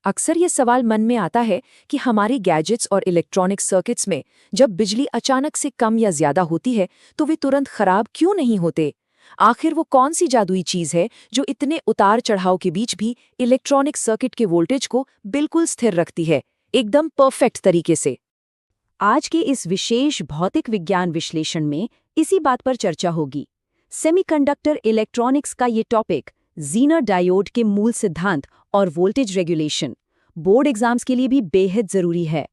अक्सर ये सवाल मन में आता है कि हमारी गैजेट्स और इलेक्ट्रॉनिक सर्किट्स में जब बिजली अचानक से कम या ज्यादा होती है तो वे तुरंत खराब क्यों नहीं होते। आखिर वो कौन सी जादुई चीज है जो इतने उतार चढ़ाव के बीच भी इलेक्ट्रॉनिक सर्किट के वोल्टेज को बिल्कुल स्थिर रखती है, एकदम परफेक्ट तरीके से। आज के इस विशेष भौतिक विज्ञान विश्लेषण में इसी बात पर चर्चा होगी। सेमीकंडक्टर इलेक्ट्रॉनिक्स का ये टॉपिक, ज़ीनर डायोड के मूल सिद्धांत और वोल्टेज रेगुलेशन, बोर्ड एग्जाम्स के लिए भी बेहद जरूरी है।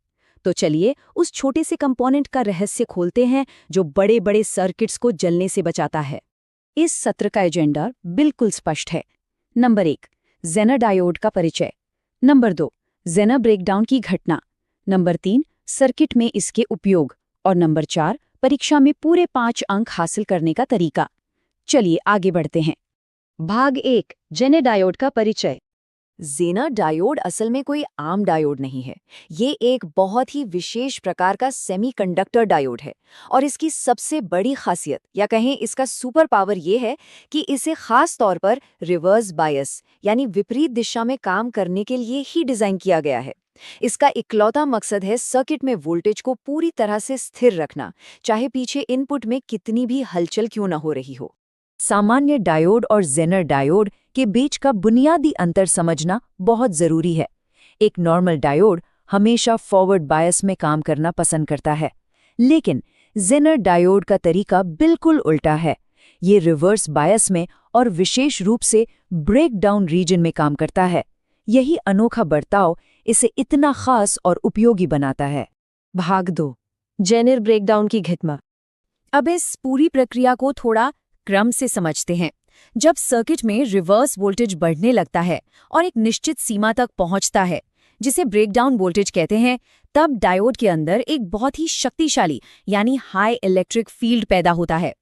तो चलिए उस छोटे से कंपोनेंट का रहस्य खोलते हैं जो बड़े बड़े सर्किट्स को जलने से बचाता है। इस सत्र का एजेंडा बिल्कुल स्पष्ट है। नंबर 1, ज़ेनर डायोड का परिचय। नंबर 2, ज़ेनर ब्रेकडाउन की घटना। नंबर 3, सर्किट में इसके उपयोग। और नंबर 4, परीक्षा में पूरे 5 अंक हासिल करने का तरीका। चलिए आगे बढ़ते हैं। भाग 1, ज़ेनर डायोड का परिचय। ज़ेनर डायोड असल में कोई आम डायोड नहीं है। ये एक बहुत ही विशेष प्रकार का सेमीकंडक्टर डायोड है और इसकी सबसे बड़ी खासियत या कहें इसका सुपर पावर ये है कि इसे खास तौर पर रिवर्स बायस यानी विपरीत दिशा में काम करने के लिए ही डिज़ाइन किया गया है। इसका इकलौता मकसद है सर्किट में वोल्टेज को पूरी तरह से स्थिर रखना, चाहे पीछे इनपुट में कितनी भी हलचल क्यों न हो रही हो। सामान्य डायोड और ज़ेनर डायोड के बीच का बुनियादी अंतर समझना बहुत जरूरी है। एक नॉर्मल डायोड हमेशा फॉरवर्ड बायस में काम करना पसंद करता है, लेकिन ज़ेनर डायोड का तरीका बिल्कुल उल्टा है। ये रिवर्स बायस में और विशेष रूप से ब्रेकडाउन रीजन में काम करता है। यही अनोखा बर्ताव इसे इतना खास और उपयोगी बनाता है। भाग 2, ज़ेनर ब्रेकडाउन की घटना। अब इस पूरी प्रक्रिया को थोड़ा क्रम से समझते हैं। जब सर्किट में रिवर्स वोल्टेज बढ़ने लगता है और एक निश्चित सीमा तक पहुंचता है, जिसे ब्रेकडाउन वोल्टेज कहते हैं, तब डायोड के अंदर एक बहुत ही शक्तिशाली यानी हाई इलेक्ट्रिक फील्ड पैदा होता है।